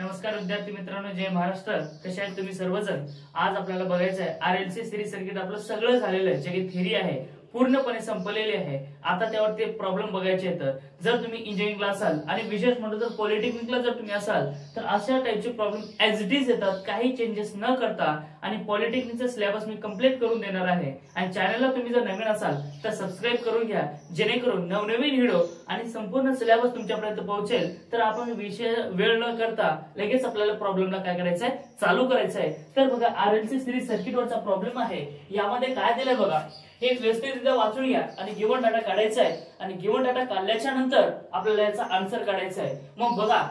नमस्कार विद्यार्थी मित्रांनो, जय महाराष्ट्र. कशा आहेत तुम्ही सर्वजण? आज आपल्याला बघायचं आहे आरएलसी सिरीज सर्किट. आपलं सगळं झालेलं आहे, जे काही थिअरी आहे पूर्णपणे संपलेली आहे. आता त्यावरती प्रॉब्लेम बघायचे आहेत. जर तुम्ही इंजिनिअरिंगला असाल आणि विशेष म्हणजे जर पॉलिटेक्निकला जर तुम्ही असाल तर अशा टाइपचे प्रॉब्लेम ऍज इट इज येतात, काही चेंजेस न करता. आणि पॉलिटेक्निकचा सिलेबस मी कंप्लीट करून देणार आहे. आणि चॅनलला तुम्ही जर नवीन असाल तर सबस्क्राईब करून घ्या, जेणेकरून नवनवीन व्हिडिओ आणि संपूर्ण सिलेबस तुमच्यापर्यंत पोहोचेल. तर आपण विषय वेळ न करता लगेच आपल्याला प्रॉब्लेमला काय करायचं आहे, चालू करायचं आहे. तर बघा, आरएलसी सिरीज सर्किटवरचा प्रॉब्लेम आहे. यामध्ये काय दिलंय बघा, हे व्यवस्थितरित्या वाचून घ्या आणि गिवन डाटा काढायचा आहे. आणि गिवन डाटा काढल्याच्या नंतर आपल्याला याचा आन्सर काढायचा आहे. मग बघा,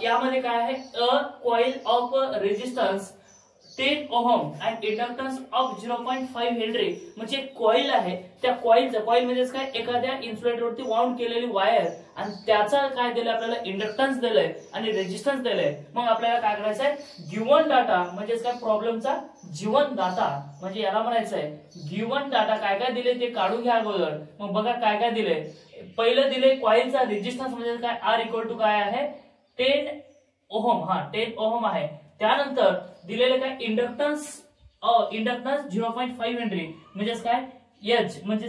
यामध्ये काय आहे, a coil of resistance 10 ohm and inductance of 0.5 Henry. म्हणजे कॉइल आहे, त्या कॉइल म्हणजे काय, एखाद्या इन्सुलेटरवरती वाउंड केलेली वायर, आणि त्याचा काय दिलं आपल्याला, इंडक्टन्स दिलंय आणि रेजिस्टन्स दिलंय. मग आपल्याला काय करायचं आहे, गिवन डाटा म्हणजे काय, प्रॉब्लेमचा जीवन डाटा म्हणजे याला म्हणायचं आहे. गिवन डाटा काय काय दिले ते काढून घ्या अगोदर. मग बघा काय काय दिले. पहिलं दिले कॉइलचा रेजिस्टन्स म्हणजे काय, आर इक्वल टू काय आहे, 10 ओहम. 10 ओहम आहे. त्यानंतर दिलेले काय, इंडक्टन्स 0.5 हेनरी म्हणजे काय, एच म्हणजे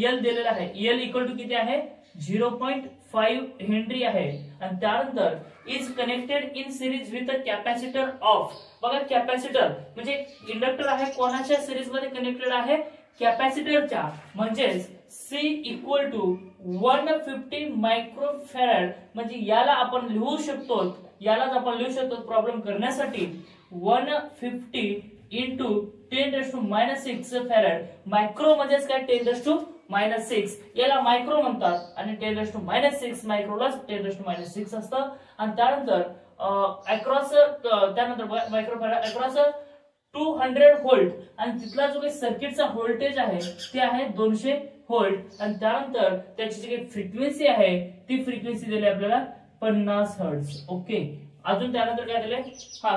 एल दिलेला आहे. एल इक्वल टू किती आहे, 0.5 हेनरी आहे. आणि त्यानंतर is connected in series with a capacitor of. बघा, कॅपॅसिटर म्हणजे इंडक्टर आहे, कोणाच्या सिरीज मध्ये कनेक्टेड आहे, कॅपॅसिटरच्या. म्हणजेच C इक्वल टू 150 मायक्रोफॅरड. म्हणजे याला आपण लिहू शकतो, यालाच आपण लिहू शकतो प्रॉब्लेम करण्यासाठी 150 इंटू 10⁻⁶ फॅरड. मायक्रो म्हणजेच काय, 10⁻⁶. याला मायक्रो म्हणतात. आणि 10⁻⁶ मायक्रोला 10⁻⁶ असतं. आणि त्यानंतर अक्रॉस, त्यानंतर मायक्रोफॅरड अक्रॉस 200 व्होल्ट. आणि तिथला जो काही सर्किटचा व्होल्टेज आहे ते आहे 200 व्होल्ट. आणि त्यानंतर त्याची जी काही फ्रिक्वेन्सी आहे ती फ्रिक्वेन्सी दिली आपल्याला 50 हर्ट्झ. ओके. अजून त्यानंतर काय दिले,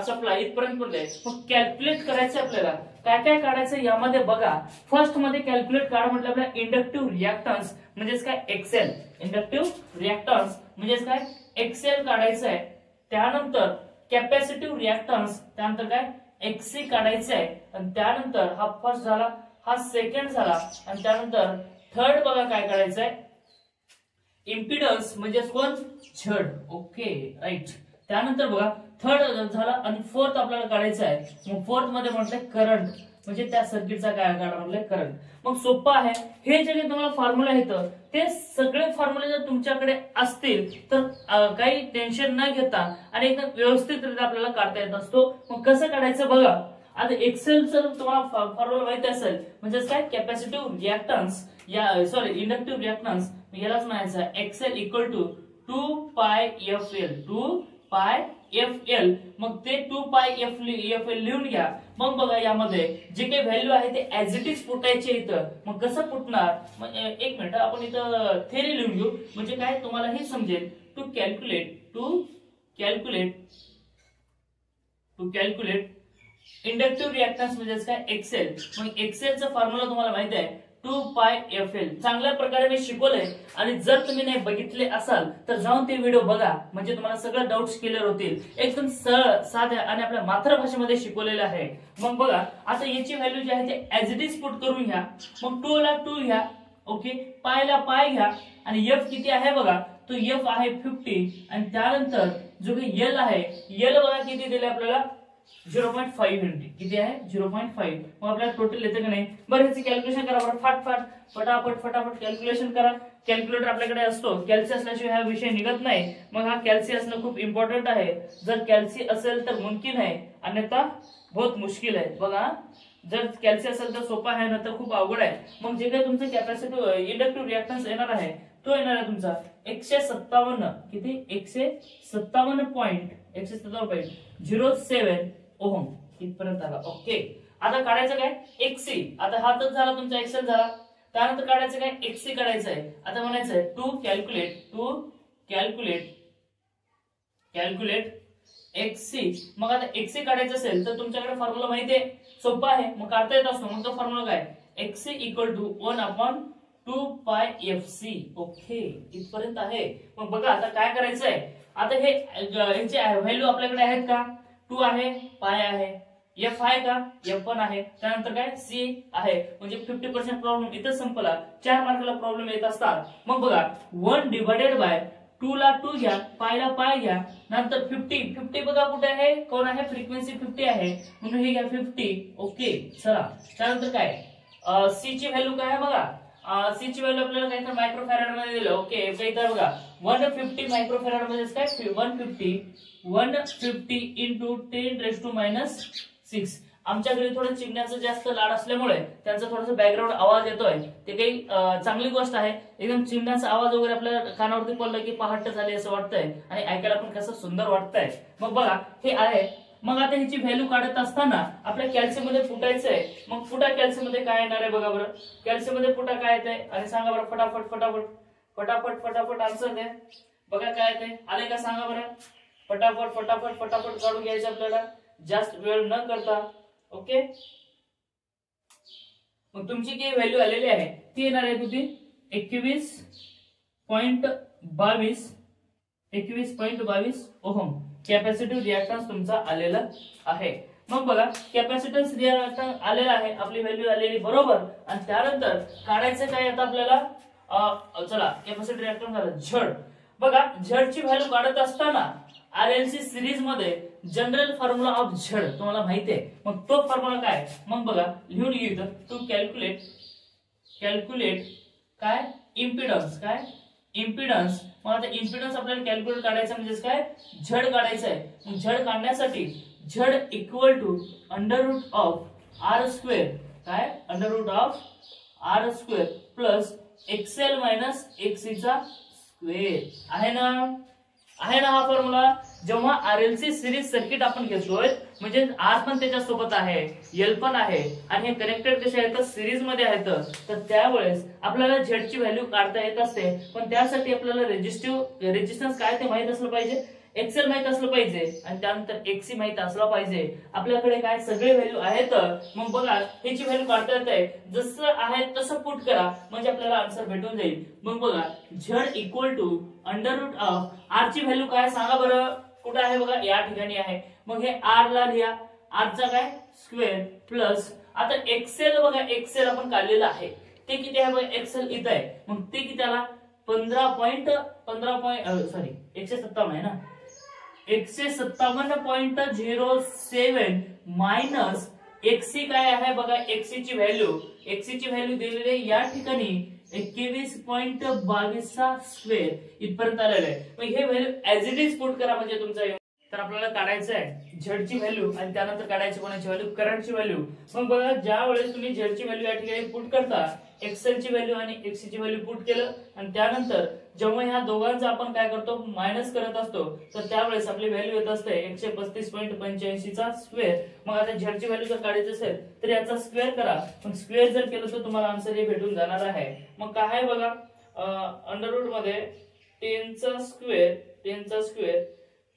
सप्लाय इथपर्यंत पण द्यायचं. मग कॅल्क्युलेट करायचं आपल्याला, काय काय काढायचं यामध्ये बघा. फर्स्ट मध्ये कॅल्क्युलेट काढ म्हटलं आपल्याला, इंडक्टिव्ह रिएक्टन्स म्हणजेच काय, एक्सेल. इंडक्टिव्ह रिएक्टन्स म्हणजेच काय, एक्सेल काढायचं आहे. त्यानंतर कॅपॅसिटिव्ह रिएक्टन्स, त्यानंतर काय, एक्सी काढायचं आहे. आणि त्यानंतर हा फर्स्ट झाला, हा सेकंड झाला. आणि त्यानंतर थर्ड बघा काय काढायचं आहे, इम्पिडन्स म्हणजे कोण, झड. Okay, right. त्यानंतर बघा थर्ड झाला. आणि फोर्थ आपल्याला काढायचं आहे. मग फोर्थ मध्ये म्हटलंय करंट, म्हणजे त्या सर्किटचा काय काढा म्हटलंय, करंट. मग सोपं आहे. हे जे काही तुम्हाला फॉर्म्युला येतं ते सगळे फॉर्म्युले जर तुमच्याकडे असतील तर काही टेन्शन न घेता आणि एकदम व्यवस्थितरित्या आपल्याला काढता येत असतो. मग कसं काढायचं बघा. आता एक्सेलचं तुम्हाला फॉर्म्युला माहिती असेल, म्हणजे काय, कॅपॅसिटिव्ह रिएक्टन्स, इंडक्टिव्ह रिएक्टन्स यालाच म्हणायचं Excel equal to 2πfl. 2πfl. मग ते 2πfl लिहून घ्या. मग बघा, यामध्ये जे काही व्हॅल्यू आहे ते ऍज इट इज पुटायचे इथं. मग कसं पुटणार, एक मिनिट आपण इथं थेरी लिहून घेऊ, म्हणजे काय तुम्हाला हे समजेल. टू कॅल्क्युलेट इंडक्टिव्ह रिएक्टन्स म्हणजे काय, एक्सेल. मग एक्सेलचा फॉर्म्युला तुम्हाला माहिती आहे, 2πfl. चांगल्या प्रकारे मी शिकवलंय. आणि जर तुम्ही नाही बघितले असाल तर जाऊन ते व्हिडिओ बघा, म्हणजे तुम्हाला सगळं डाऊट्स क्लिअर होतील. एकदम सरळ साध्या आणि आपल्या मातृभाषेमध्ये शिकवलेलं आहे. मग बघा, आता याची व्हॅल्यू जी आहे ते ऍज इट इज पुट करून घ्या. मग 2 ला 2 घ्या. ओके, पायला पाय घ्या. आणि एफ किती आहे बघा, तो एफ आहे 50. आणि त्यानंतर जो काही एल आहे, एल बघा किती दिले आपल्याला, 0.5 हेनरी. किती आहे, 0.5. मग आपल्याला टोटल येतं का नाही. बरं, ह्याची कॅल्क्युलेशन करा बरं, फटाफट कॅल्क्युलेशन करा. कॅल्क्युलेटर आपल्याकडे असतो, कॅल्सी असल्याशिवाय हा विषय निघत नाही. मग हा कॅल्सी असणं खूप इम्पॉर्टंट आहे. जर कॅल्सी असेल तर मुमकिन आहे, अन्यथा बहुत मुश्किल आहे. बघा, जर कॅल्सी असेल तर सोपा आहे, ना तर खूप अवघड आहे. मग जे काही तुमचं कॅपॅसिटिव्ह इंडक्टिव्ह रिएक्टन्स येणार आहे तो येणार आहे तुमचा 157. किती, 157.07 ओहम इथपर्यंत आला. ओके. आता काढायचं काय, एक्सी. आता हातच झाला तुमचा, एक्सेल झाला. त्यानंतर काढायचं काय, एक्सी काढायचं आहे. आता म्हणायचं आहे टू कॅल्क्युलेट एक्सी. मग आता एक्सी काढायचं असेल तर तुमच्याकडे फॉर्म्युला माहिती आहे, सोपा आहे, मग काढता येत असतो. मग तो फॉर्म्युला काय, एक्सी इक्वल टू 1/2πfc. ओके, इथपर्यंत आहे. मग बघा आता काय करायचं आहे, आता हे यांचे व्हॅल्यू आपल्याकडे आहेत का? 2 आहे, पाय आहे, एफ आहे का? एफ पण आहे, त्यानंतर काय सी आहे. म्हणजे 50% प्रॉब्लेम इथं संपला. 4 मार्काला प्रॉब्लेम येत असतात. मग बघा 1 डिवायडेड बाय 2 ला 2 घ्या, पाय ला पाय घ्या, नंतर 50 बघा कुठे आहे, कोण आहे, फ्रिक्वेन्सी 50 आहे म्हणून हे घ्या 50. ओके चला, त्यानंतर काय सी ची व्हॅल्यू काय आहे बघा. सी ची व्हॅल्यू आपल्याला काय तर मायक्रोफॅरड मध्ये दिलं. ओके इथं बघा 150 मायक्रोफॅरड मध्ये काय 150 इंटू 10⁻⁻6. आमच्या घरी थोडं चिमण्याचं जास्त लाड असल्यामुळे त्यांचा थोडासा बॅकग्राऊंड आवाज येतोय. ते काही चांगली गोष्ट आहे. एकदम चिमण्याचा आवाज वगैरे आपल्या कानावरती पडला की पहाट झाली असं वाटतंय आणि ऐकायला पण कसं सुंदर वाटतंय. मग बघा हे आहे. मग आता ह्याची व्हॅल्यू काढत असताना आपल्या कॅल्शियम मध्ये फुटायचंय. मग फुटा कॅल्शियम मध्ये काय येणार आहे बघा बरं. कॅल्शियम मध्ये फुटा काय येते आणि सांगा बरं फटाफट फटाफट फटाफट फटाफट आन्सर द्या. बघा काय येते आले का सांगा बरं. फटाफट फटाफट फटाफट काढून घ्यायचं आपल्याला जास्त वेळ न करता. ओके मग तुमची काही व्हॅल्यू आलेली आहे ती येणार आहे तुझी 21.22 ओहम कॅपॅसिटिव्ह रिएक्टन्स तुमचा आलेला आहे. मग बघा कॅपॅसिटन्स रिएक्टन्स आलेला आहे, आपली व्हॅल्यू आलेली बरोबर. आणि त्यानंतर काढायचं काय आता आपल्याला. चला कॅपॅसिटिव्ह रिएक्टन्स झालं झड. बघा झडची व्हॅल्यू काढत असताना RLC सिरीज मध्ये जनरल फॉर्म्युला ऑफ झड तुम्हाला माहिती आहे. मग तो फॉर्म्युला काय मग बघा लिहून घेऊ. टू कॅल्क्युलेट काय इम्पिडन्स काय इम्पिडन्स. मग आता इम्पिडन्स आपल्याला कॅल्क्युलेट काढायचं म्हणजे काय झड काढायचं आहे. मग झड काढण्यासाठी Z equal to under root of R square काय under root of R square plus XL minus XC चा स्क्वेअर आहे ना. आहे ना हा फॉर्म्युला. जेव्हा RLC सिरीज सर्किट आपण घेतोय म्हणजे R पण त्याच्या सोबत आहे, L पण आहे आणि हे कनेक्टेड कसे आहेत सिरीज मध्ये आहेत. तर त्यावेळेस आपल्याला Z ची व्हॅल्यू काढता येत असते. पण त्यासाठी आपल्याला रेजिस्टन्स काय ते माहित असलं पाहिजे, XL माहित असलं पाहिजे आणि त्यानंतर XC माहित असलं पाहिजे. आपल्याकडे काय सगळे व्हॅल्यू आहेत. मग बघा ह्याची व्हॅल्यू काढता येते. जसं आहे तसं पुट करा म्हणजे आपल्याला आन्सर भेटून जाईल. मग बघा Z equal to under root of R ची व्हॅल्यू काय सांगा बरं. कुठे आहे बघा या ठिकाणी आहे. मग हे R ला लिहा R चा काय स्क्वेअर प्लस आता XL बघा XL आपण काढलेलं आहे ते किती आहे बघा XL इथं आहे. मग ते किती आला 157 आहे ना 157.07 मायनस XC काय आहे बघा. XC ची व्हॅल्यू दिलेली आहे या ठिकाणी 21.22 स्क्वेअर इथपर्यंत आलेलं आहे. मग हे value as it is put करा म्हणजे तुमचा. तर आपल्याला काढायचं आहे झडची व्हॅल्यू आणि त्यानंतर काढायची कोणाची व्हॅल्यू करंटची व्हॅल्यू. मग बघा ज्या वेळेस तुम्ही झडची व्हॅल्यू या ठिकाणी पुट करता XL ची व्हॅल्यू आणि XC ची व्हॅल्यू पुट केलं आणि त्यानंतर जेव्हा ह्या दोघांचा आपण काय करतो मायनस करत असतो तर त्यावेळेस आपली व्हॅल्यू येत असते 135.85 चा स्क्वेअर. मग आता झडची व्हॅल्यू जर काढायची असेल तर याचा स्क्वेअर करा. मग स्क्वेअर जर केलं तर तुम्हाला आन्सर हे भेटून जाणार आहे. मग काय आहे बघा अंडररूट मध्ये 10 चा स्क्वेअर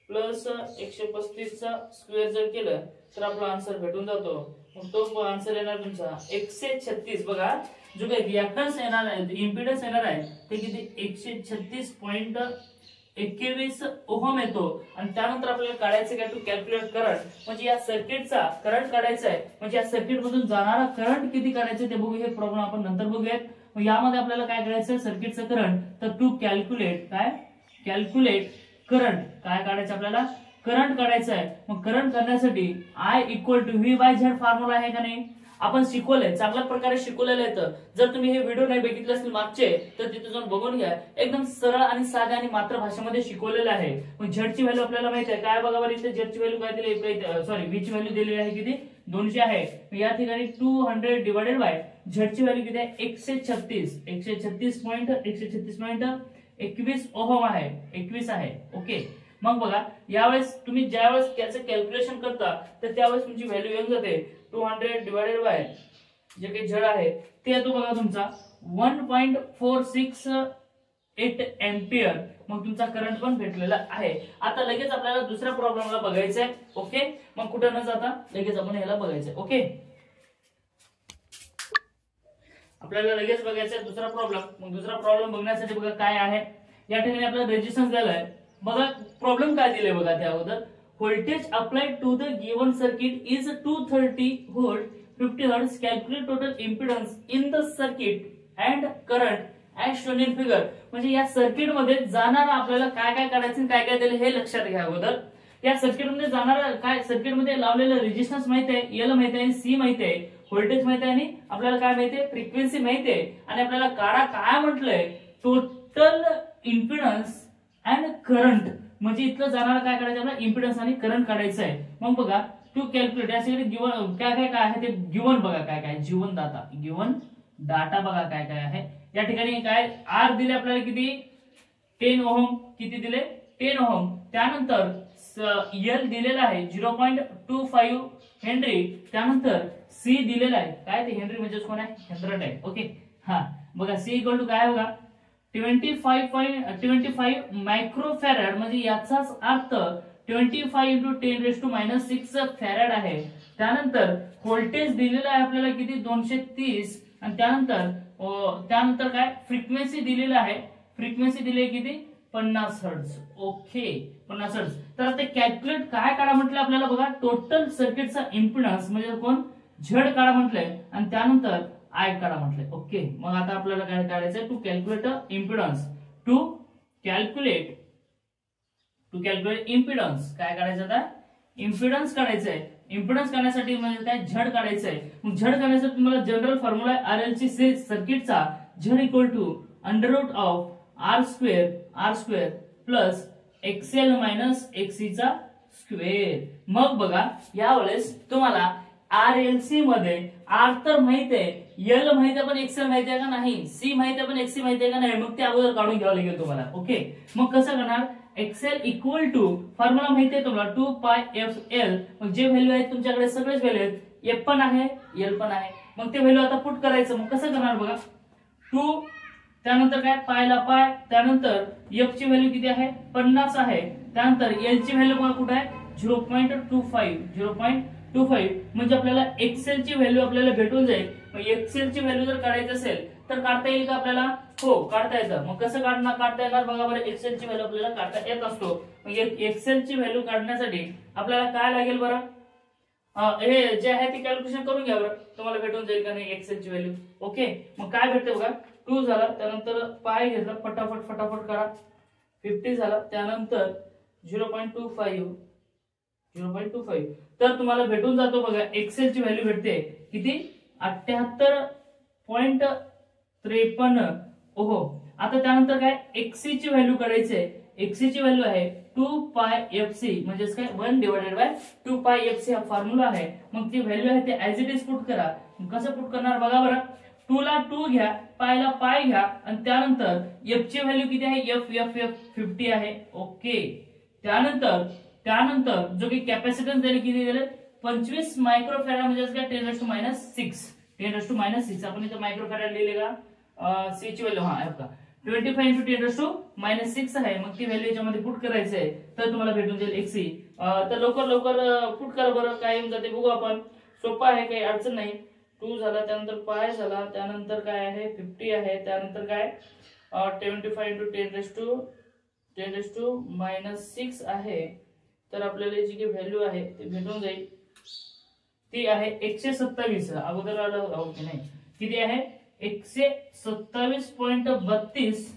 प्लस 135 चा स्क्वेअर जर केलं तर आपला आन्सर भेटून जातो. मग तो आन्सर येणार तुमचा 136. बघा जो काही रिएक्टन्स येणार आहे इम्पिडन्स येणार आहे ते किती 136.21 ओहम येतो. आणि त्यानंतर आपल्याला काढायचं काय टू कॅल्क्युलेट करंट म्हणजे या सर्किटचा करंट काढायचा आहे. म्हणजे या सर्किट मधून जाणारा करंट किती काढायचं ते बघू. हे प्रॉब्लेम आपण नंतर बघूयात. मग यामध्ये आपल्याला काय करायचं सर्किटचं करंट तर टू कॅल्क्युलेट करंट काय काढायचं आपल्याला करंट काढायचं आहे. मग करंट करण्यासाठी I equal to V/Z formula आहे का नाही आपण शिकवलंय चांगल्या प्रकारे शिकवलेलं आहे. जर तुम्ही हे व्हिडिओ नाही बघितले असतील मागचे तर तिथे जाऊन बघून घ्या. एकदम सरळ आणि साध्या आणि मातृभाषेमध्ये शिकवलेलं आहे. मग झडची व्हॅल्यू आपल्याला माहिती आहे काय बघा बरं इथे झडची व्हॅल्यू काय दिली V ची व्हॅल्यू दिलेली आहे किती 200 आहे. या ठिकाणी 200 डिवायडेड बाय झडची व्हॅल्यू किती आहे 136.21 ओहम आहे 21 आहे. ओके मग बघा यावेळेस तुम्ही ज्यावेळेस त्याचं कॅल्क्युलेशन करता तर त्यावेळेस तुमची व्हॅल्यू येऊन जाते 200 डिवायडेड बाय जे काही झड आहे ते येतो बघा तुमचा 1.468 एम्पियर. मग तुमचा करंट पण भेटलेला आहे. आता लगेच आपल्याला दुसऱ्या प्रॉब्लेमला बघायचंय. ओके मग कुठं न जाता लगेच आपण ह्याला बघायचंय. ओके आपल्याला लगेच बघायचंय दुसरा प्रॉब्लेम. मग दुसरा प्रॉब्लेम बघण्यासाठी बघा काय आहे या ठिकाणी आपल्याला रेजिस्टन्स दिलाय बघा प्रॉब्लेम काय दिले बघा त्या अगोदर, voltage applied to the given circuit is 230 volt 50 hertz, calculate total impedance in the circuit and current as shown in figure. म्हणजे या सर्किट मध्ये जाणार आपल्याला काय काय करायचं काय काय दिले हे लक्षात घ्या अगोदर. या सर्किट मध्ये जाणार काय, सर्किट मध्ये लावलेलं रेजिस्टन्स माहिती आहे, एल माहिती आहे, सी माहिती आहे, व्होल्टेज माहिती आहे आणि आपल्याला काय माहिती आहे, फ्रिक्वेन्सी माहिती आहे. आणि आपल्याला काढा काय म्हटलंय, टोटल इम्पिडन्स अँड करंट. म्हणजे इथलं जाणार काय काढायचं आपल्याला, इम्पिडन्स आणि करंट काढायचं आहे. मग बघा टू कॅल्क्युलेट यासाठी गिवन काय काय काय आहे ते गिवन बघा काय काय, जीवन डाटा बघा काय काय आहे. या ठिकाणी काय आर दिले आपल्याला किती 10 ओहम, किती दिले 10 ओहम. त्यानंतर एल दिलेला आहे 0.25 हेनरी. त्यानंतर सी दिलेला आहे काय, ते हेनरी म्हणजे कोण आहे, 100 आहे. ओके हा बघा सी इक्वल टू काय बघा 25 मायक्रोफॅरड. म्हणजे याचाच अर्थ 25 × 10⁻⁻6 फॅरड आहे. त्यानंतर व्होल्टेज दिलेला आहे आपल्याला किती 230. आणि त्यानंतर काय फ्रिक्वेन्सी दिलेला आहे, फ्रिक्वेन्सी दिली किती 50 हर्ट्ज. Okay 50 hertz. तर आता कॅल्क्युलेट काय काढा म्हटलं आपल्याला बघा, टोटल सर्किटचा इम्पिडन्स म्हणजे कोण झेड काढा म्हटलंय आणि त्यानंतर आय काढा म्हटलंय. ओके मग आता आपल्याला काय काढायचंय, to calculate impedance, to calculate impedance. काय काढायचं आता, इम्पिडन्स काढायचंय. इम्पिडन्स काढण्यासाठी म्हणजे काय झेड काढायचंय. मग झेड काढण्यासाठी तुम्हाला जनरल फॉर्म्युला आहे आरएलसी सर्किटचा, झेड इक्वल टू √ऑफ R square plus XL minus XC चा स्क्वेअर. मग बघा यावेळेस तुम्हाला आरएलसी मध्ये आर तर माहित आहे, एल माहित आहे पण एक्सएल माहित आहे का नाही, सी माहित आहे पण एक्सी माहित आहे का नाही, मग ते अगोदर काढून घ्यावं लागेल तुम्हाला. ओके मग कसं करणार, एक्सएल इक्वल टू फॉर्म्युला माहिती आहे तुम्हाला 2πfl. मग जे व्हॅल्यू आहेत तुमच्याकडे सगळेच व्हॅल्यू आहेत, एफ पण आहे एल पण आहे. मग ते व्हॅल्यू आता पुट करायचं. मग कसं करणार बघा, 2 त्यानंतर काय पायला पाय, त्यानंतर एफ ची व्हॅल्यू किती आहे 50 आहे. त्यानंतर एल ची व्हॅल्यू बघा कुठे आहे 0.25 म्हणजे आपल्याला एक्सेल ची व्हॅल्यू आपल्याला भेटून जाईल. मग एक्सेल ची व्हॅल्यू जर काढायची असेल तर काढता येईल का आपल्याला, हो काढता येतं. मग कसं काढता येणार बघा बरं, एक्सेल ची व्हॅल्यू आपल्याला काढता येत असतो. मग एक्सेल ची व्हॅल्यू काढण्यासाठी आपल्याला काय लागेल बरं, हे जे आहे ते कॅल्क्युलेशन करून घ्या बरं, तुम्हाला भेटून जाईल का नाही एक्सेल ची व्हॅल्यू. ओके मग काय भेटते बघा, 2 झाला, त्यानंतर पाय घेतला, फटाफट करा, 50 झाला, त्यानंतर 0.25 तर तुम्हाला भेटून जातो बघा, एक्सेल ची व्हॅल्यू भेटते किती 78.53 ओहो. आता त्यानंतर काय एक्सी ची व्हॅल्यू काढायची आहे. एक्सी ची व्हॅल्यू आहे 2πfc म्हणजेच काय 1/2πfc हा फॉर्म्युला आहे. मग ती व्हॅल्यू आहे ते ऍज इट इज पुट करा. कसं पुट करणार बघा बरं, 2 ला 2 घ्या, पायला पाय घ्या आणि त्यानंतर एफ ची व्हॅल्यू किती आहे, एफ 50 आहे. ओके त्यानंतर जो की कॅपॅसिटन्स दिले किती दिले 25 मायक्रोफॅरड म्हणजे काय 10⁻⁶ आपण इथे मायक्रोफॅरड लिहिले का, सी ची व्हॅल्यू हा का 25 × 10⁻⁶ आहे. मग ती व्हॅल्यू याच्यामध्ये पुट करायचं आहे तर तुम्हाला भेटून जाईल एक्सी. तर लवकर पुट करा बरं, काय येऊन जाते बघू आपण. सोपं आहे, काही अडचण नाही. 2 झाला, त्यानंतर पाय झाला, त्यानंतर काय आहे 50 आहे, त्यानंतर काय 25 × 10⁻⁶ आहे. तर आपल्याला जी काही व्हॅल्यू आहे ते भेटून जाईल, ती आहे 127. अगोदर आलं की नाही, किती आहे 127.32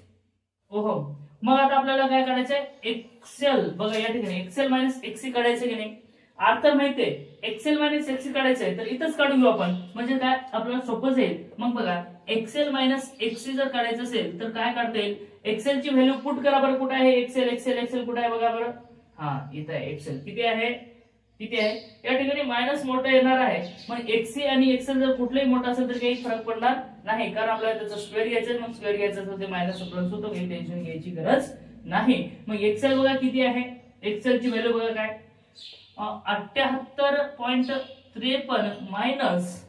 ओहम. मग आता आपल्याला काय काढायचंय, एक्सेल बघा या ठिकाणी एक्सेल मायनस एक्सी काढायचं की नाही, आर तर माहितीये, एक्सेल मायनस एक्सी काढायचंय तर इथंच काढून घेऊ आपण, म्हणजे काय आपल्याला सोपं जाईल. मग बघा एक्सेल मायनस एक्सी जर काढायचं असेल तर काय काढता येईल, एक्सेल ची व्हॅल्यू पुट करा बरं, कुठे आहे एक्सेल कुठे आहे बघा बरं, हा इथं आहे एक्सेल. किती आहे या ठिकाणी मायनस मोठं येणार आहे. मग एक्सी आणि एक्सेल जर कुठलाही मोठा असेल तर काही फरक पडणार नाही, कारण आपल्याला त्याचा स्क्वेअर घ्यायचा. मग स्क्वेअर घ्यायचा असेल ते मायनस प्लस होतो, काही टेन्शन घ्यायची गरज नाही. मग एक्सेल बघा किती आहे, एक्सेल ची व्हॅल्यू बघा काय 78.53 मायनस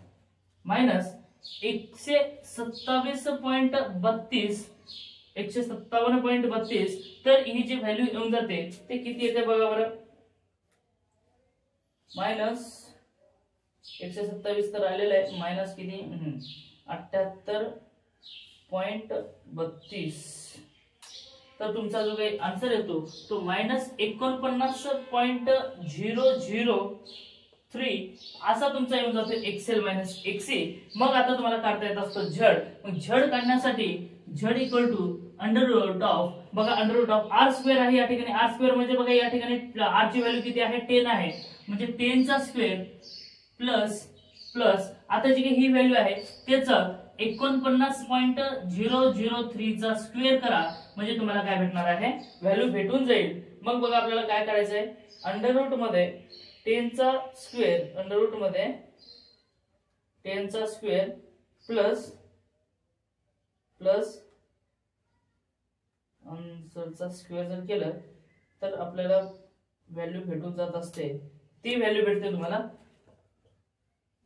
157.32 तर ही जी व्हॅल्यू येऊन जाते ते किती येते बघा बरं, मायनस 127 तर आलेलं आहे, मायनस किती 78.32 तर तुमचा जो काही आन्सर येतो तो -49.003 असा तुमचा येऊन जातो एक्सेल मायनस एक्सी। मग आता तुम्हाला काढता येत असतं झड। मग झड काढण्यासाठी Z equal to under root of, बघा under root of R square आहे या ठिकाणी, आर स्क्वेअर म्हणजे बघा या ठिकाणी आर ची व्हॅल्यू किती आहे 10 आहे, म्हणजे 10 चा स्क्वेअर प्लस प्लस आता जी काही ही व्हॅल्यू आहे त्याचं 49.003 चा स्क्वेअर करा, म्हणजे तुम्हाला काय भेटणार आहे व्हॅल्यू भेटून जाईल। मग बघा आपल्याला काय करायचंय, अंडर रूट मध्ये 10 चा स्क्वेअर, अंडर रूट मध्ये 10 चा स्क्वेअर प्लस प्लस आन्सरचा स्क्वेअर जर केलं तर आपल्याला व्हॅल्यू भेटून जात असते। ती व्हॅल्यू भेटते तुम्हाला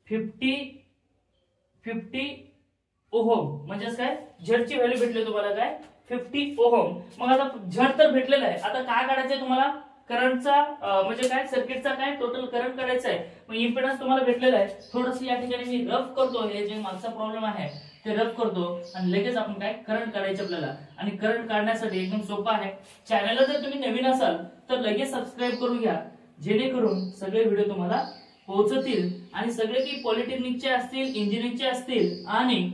50 ओहम, म्हणजेच काय झडची व्हॅल्यू भेटली तुम्हाला काय 50 ओहम। मग आता झड तर भेटलेला आहे, आता काय काढायचंय तुम्हाला करंटचा म्हणजे काय सर्किटचा काय टोटल करंट काढायचा आहे। मग इम्पेडन्स तुम्हाला भेटलेला आहे, थोडंसं या ठिकाणी मी रफ करतो, हे जे मागचा प्रॉब्लेम आहे ते रफ करतो आणि लगेच आपण काय करंट काढायचे आपल्याला। आणि करंट काढण्यासाठी एकदम सोपं आहे, चॅनलला जर तुम्ही नवीन असाल तर लगेच सबस्क्राईब करून घ्या, जेणेकरून सगळे व्हिडिओ तुम्हाला पोहोचतील आणि सगळे की पॉलिटेक्निकचे असतील, इंजिनिअरिंगचे असतील आणि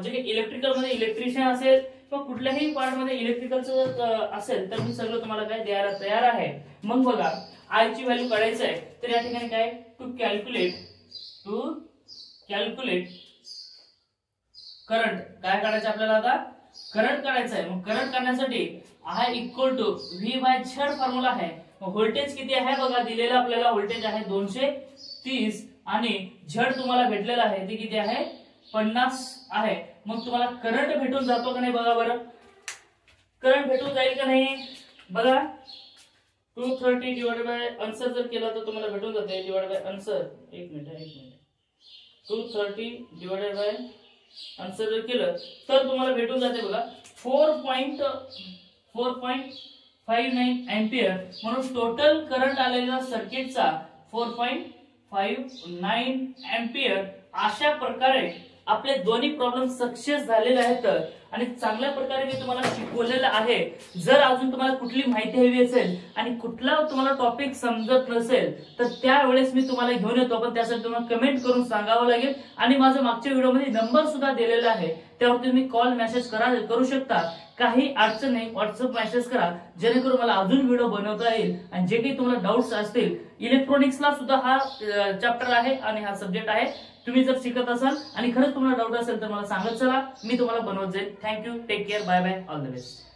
जे काही इलेक्ट्रिकल मध्ये इलेक्ट्रिशियन असेल किंवा कुठल्याही पार्ट मध्ये इलेक्ट्रिकलचं असेल तर मी सगळं तुम्हाला काय द्यायला तयार आहे। मग बघा आय ची व्हॅल्यू काढायचं आहे, तर या ठिकाणी काय टू कॅल्क्युलेट करंट काय काढायचं आपल्याला, आता करंट काढायचं आहे। मग करंट काढण्यासाठी I equal to V by Z formula आहे। व्होल्टेज किती आहे बघा, दिलेला आपल्याला व्होल्टेज आहे 230 आणि झड तुम्हाला भेटलेला आहे ते किती आहे 50 आहे। मग तुम्हाला करंट भेटून जातो का नाही बघा बरं, करंट भेटून जाईल का नाही बघा। 230 डिवाइडेड बाय आन्सर जर केला तर तुम्हाला भेटून जाते डिवाइडेड बाय आन्सर, एक मिनिट 230 डिवाइडेड बाय आन्सर जर केलं तर तुम्हाला भेटून जाते बघा 4.59 एंपियर। म्हणून टोटल करंट आलेला सर्किटचा 4.59 एंपियर। अशा प्रकारे आपले दोन्ही प्रॉब्लेम सक्सेस झालेले आहेत आणि चांगल्या प्रकारे मी तुम्हाला शिकवलेलं आहे। जर अजून तुम्हाला कुठली माहिती हवी असेल आणि कुठला तुम्हाला टॉपिक समजत नसेल तर त्यावेळेस मी तुम्हाला घेऊन येतो, पण त्यासाठी तुम्हाला कमेंट करून सांगावं लागेल आणि माझा मागच्या व्हिडिओमध्ये नंबर सुद्धा दिलेला आहे, त्यावर तुम्ही कॉल मेसेज करू शकता। काही अडचण नाही, व्हॉट्सअप मेसेज करा, जेणेकरून मला अजून व्हिडिओ बनवता येईल। आणि जे काही तुम्हाला डाऊट्स असतील, इलेक्ट्रॉनिक्सला सुद्धा हा चॅप्टर आहे आणि हा सब्जेक्ट आहे, तुम्ही जर शिकत असाल आणि खरंच तुम्हाला डाऊट असेल तर मला सांगत चला, मी तुम्हाला बनवत जाईल। Thank you, take care, bye bye, all the best.